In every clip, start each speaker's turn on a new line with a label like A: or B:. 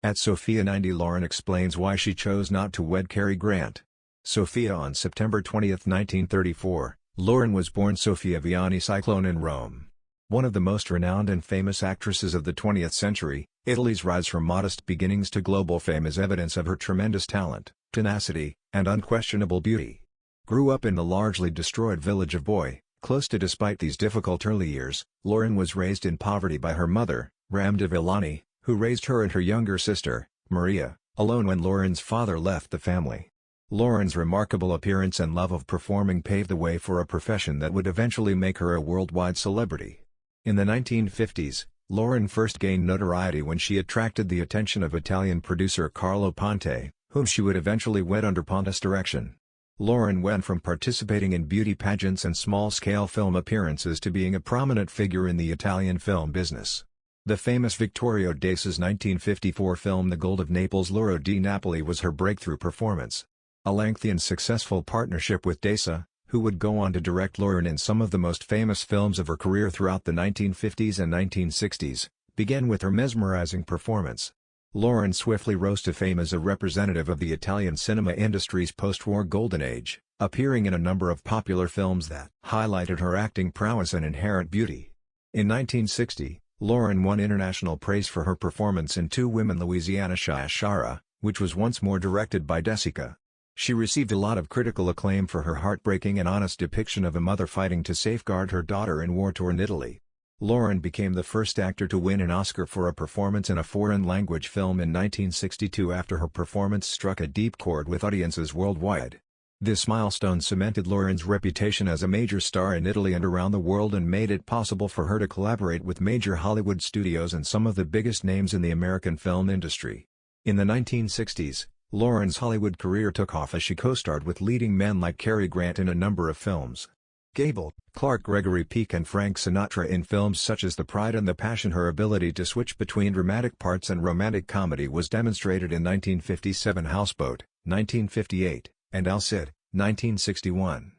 A: At Sophia 90, Loren explains why she chose not to wed Cary Grant. Sophia. On September 20, 1934, Loren was born Sophia Vianney Cyclone in Rome. One of the most renowned and famous actresses of the 20th century, Italy's rise from modest beginnings to global fame is evidence of her tremendous talent, tenacity, and unquestionable beauty. Grew up in the largely destroyed village of Boy, close to. Despite these difficult early years, Loren was raised in poverty by her mother, Ramda Villani, who raised her and her younger sister, Maria, alone when Loren's father left the family. Loren's remarkable appearance and love of performing paved the way for a profession that would eventually make her a worldwide celebrity. In the 1950s, Loren first gained notoriety when she attracted the attention of Italian producer Carlo Ponte, whom she would eventually wed under Ponte's direction. Loren went from participating in beauty pageants and small-scale film appearances to being a prominent figure in the Italian film business. The famous Vittorio Desa's 1954 film The Gold of Naples, L'Oro di Napoli, was her breakthrough performance. A lengthy and successful partnership with Desa, who would go on to direct Loren in some of the most famous films of her career throughout the 1950s and 1960s, began with her mesmerizing performance. Loren swiftly rose to fame as a representative of the Italian cinema industry's post-war golden age, appearing in a number of popular films that highlighted her acting prowess and inherent beauty. In 1960, Loren won international praise for her performance in Two Women Louisiana Shara, which was once more directed by Desica. She received a lot of critical acclaim for her heartbreaking and honest depiction of a mother fighting to safeguard her daughter in war-torn Italy. Loren became the first actor to win an Oscar for a performance in a foreign-language film in 1962 after her performance struck a deep chord with audiences worldwide. This milestone cemented Loren's reputation as a major star in Italy and around the world and made it possible for her to collaborate with major Hollywood studios and some of the biggest names in the American film industry. In the 1960s, Loren's Hollywood career took off as she co-starred with leading men like Cary Grant in a number of films. Gable, Clark Gregory Peake and Frank Sinatra in films such as The Pride and the Passion. Her ability to switch between dramatic parts and romantic comedy was demonstrated in 1957 Houseboat, 1958, and Al Cid, 1961.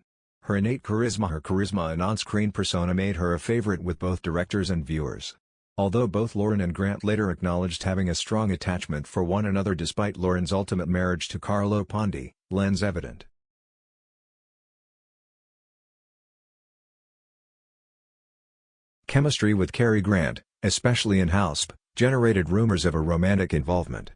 A: Her innate charisma and on-screen persona made her a favorite with both directors and viewers. Although both Loren and Grant later acknowledged having a strong attachment for one another despite Loren's ultimate marriage to Carlo Ponte, lends evident. Chemistry with Cary Grant, especially in Houseboat, generated rumors of a romantic involvement.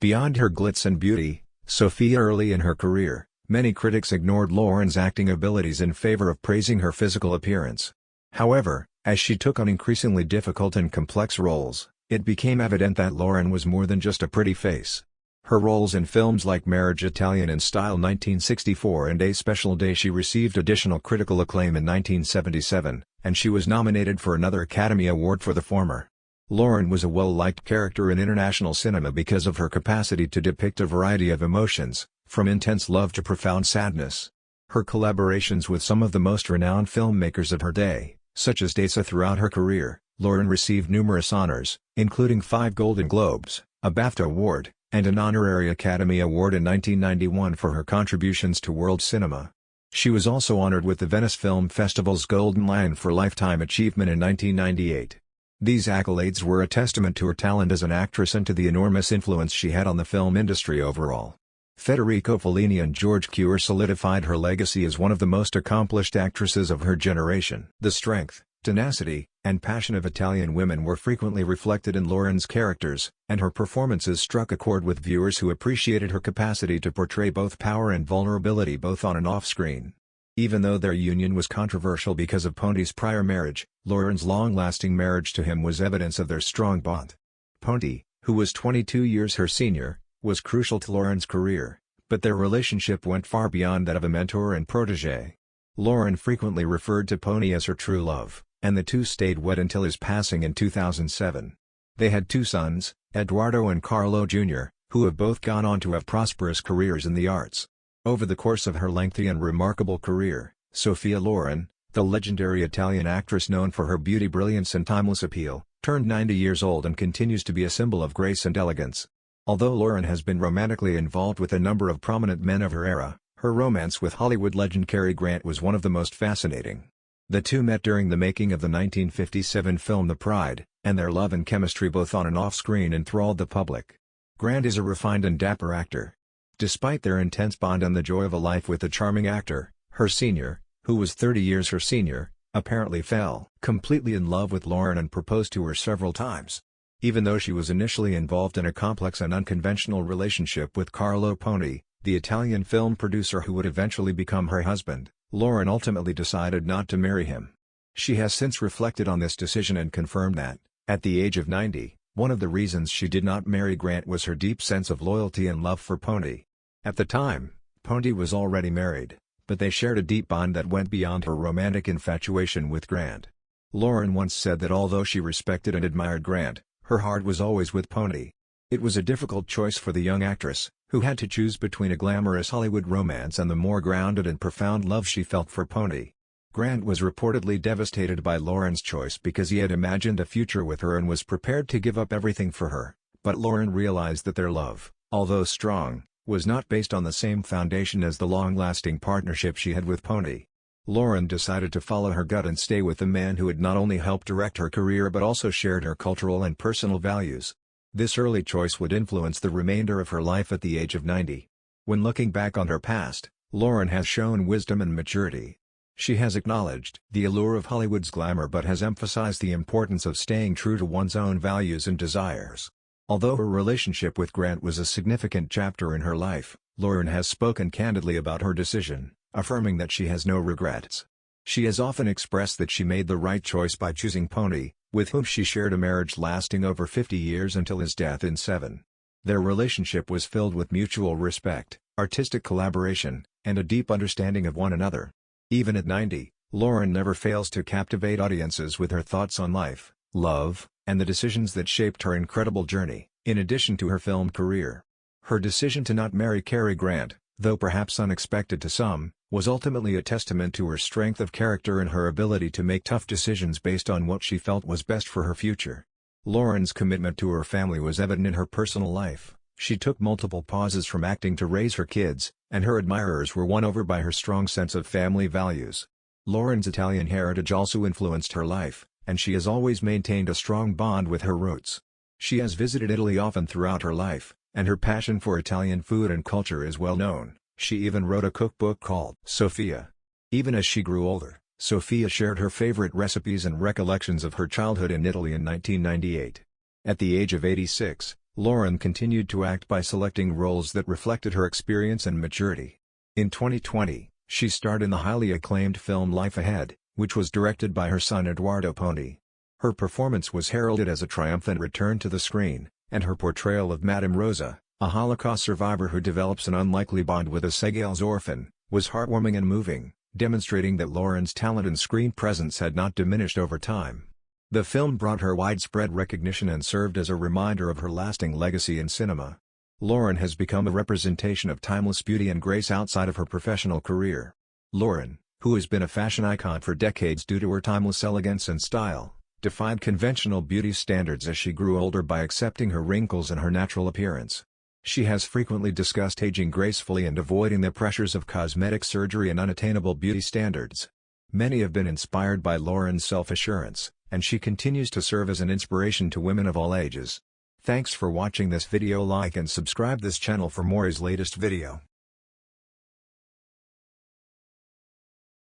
A: Beyond her glitz and beauty, Sophia early in her career, many critics ignored Loren's acting abilities in favor of praising her physical appearance. However, as she took on increasingly difficult and complex roles, it became evident that Loren was more than just a pretty face. Her roles in films like Marriage Italian in Style 1964 and A Special Day. She received additional critical acclaim in 1977, and she was nominated for another Academy Award for the former. Loren was a well-liked character in international cinema because of her capacity to depict a variety of emotions, from intense love to profound sadness. Her collaborations with some of the most renowned filmmakers of her day, such as Desa. Throughout her career, Loren received numerous honors, including 5 Golden Globes, a BAFTA Award, and an honorary Academy Award in 1991 for her contributions to world cinema. She was also honored with the Venice Film Festival's Golden Lion for Lifetime Achievement in 1998. These accolades were a testament to her talent as an actress and to the enormous influence she had on the film industry overall. Federico Fellini and George Cukor solidified her legacy as one of the most accomplished actresses of her generation. The strength, tenacity, and passion of Italian women were frequently reflected in Loren's characters, and her performances struck a chord with viewers who appreciated her capacity to portray both power and vulnerability both on and off screen. Even though their union was controversial because of Ponte's prior marriage, Loren's long-lasting marriage to him was evidence of their strong bond. Ponte, who was 22 years her senior, was crucial to Loren's career, but their relationship went far beyond that of a mentor and protege. Loren frequently referred to Ponte as her true love, and the two stayed wed until his passing in 2007. They had 2 sons, Eduardo and Carlo Jr., who have both gone on to have prosperous careers in the arts. Over the course of her lengthy and remarkable career, Sophia Loren, the legendary Italian actress known for her beauty, brilliance and timeless appeal, turned 90 years old and continues to be a symbol of grace and elegance. Although Loren has been romantically involved with a number of prominent men of her era, her romance with Hollywood legend Cary Grant was one of the most fascinating. The two met during the making of the 1957 film The Pride, and their love and chemistry both on and off screen enthralled the public. Grant is a refined and dapper actor. Despite their intense bond and the joy of a life with the charming actor, her senior, who was 30 years her senior, apparently fell completely in love with Loren and proposed to her several times. Even though she was initially involved in a complex and unconventional relationship with Carlo Ponti, the Italian film producer who would eventually become her husband, Loren ultimately decided not to marry him. She has since reflected on this decision and confirmed that, at the age of 90, one of the reasons she did not marry Grant was her deep sense of loyalty and love for Ponti. At the time, Ponti was already married, but they shared a deep bond that went beyond her romantic infatuation with Grant. Loren once said that although she respected and admired Grant, her heart was always with Ponti. It was a difficult choice for the young actress, who had to choose between a glamorous Hollywood romance and the more grounded and profound love she felt for Ponti. Grant was reportedly devastated by Loren's choice because he had imagined a future with her and was prepared to give up everything for her, but Loren realized that their love, although strong, was not based on the same foundation as the long-lasting partnership she had with Ponti. Loren decided to follow her gut and stay with the man who had not only helped direct her career but also shared her cultural and personal values. This early choice would influence the remainder of her life at the age of 90. When looking back on her past, Loren has shown wisdom and maturity. She has acknowledged the allure of Hollywood's glamour but has emphasized the importance of staying true to one's own values and desires. Although her relationship with Grant was a significant chapter in her life, Loren has spoken candidly about her decision, affirming that she has no regrets. She has often expressed that she made the right choice by choosing Ponti, with whom she shared a marriage lasting over 50 years until his death in 7. Their relationship was filled with mutual respect, artistic collaboration, and a deep understanding of one another. Even at 90, Loren never fails to captivate audiences with her thoughts on life, love, and the decisions that shaped her incredible journey, in addition to her film career. Her decision to not marry Cary Grant, though perhaps unexpected to some, was ultimately a testament to her strength of character and her ability to make tough decisions based on what she felt was best for her future. Loren's commitment to her family was evident in her personal life. She took multiple pauses from acting to raise her kids, and her admirers were won over by her strong sense of family values. Loren's Italian heritage also influenced her life, and she has always maintained a strong bond with her roots. She has visited Italy often throughout her life, and her passion for Italian food and culture is well known. She even wrote a cookbook called Sophia. Even as she grew older, Sophia shared her favorite recipes and recollections of her childhood in Italy in 1998. At the age of 86, Loren continued to act by selecting roles that reflected her experience and maturity. In 2020, she starred in the highly acclaimed film Life Ahead, which was directed by her son Edoardo Ponti. Her performance was heralded as a triumphant return to the screen, and her portrayal of Madame Rosa, a Holocaust survivor who develops an unlikely bond with a Segal's orphan, was heartwarming and moving, demonstrating that Loren's talent and screen presence had not diminished over time. The film brought her widespread recognition and served as a reminder of her lasting legacy in cinema. Loren has become a representation of timeless beauty and grace outside of her professional career. Loren, who has been a fashion icon for decades due to her timeless elegance and style, defied conventional beauty standards as she grew older by accepting her wrinkles and her natural appearance. She has frequently discussed aging gracefully and avoiding the pressures of cosmetic surgery and unattainable beauty standards. Many have been inspired by Loren's self-assurance, and she continues to serve as an inspiration to women of all ages. Thanks for watching this video. Like and subscribe this channel for more his latest video.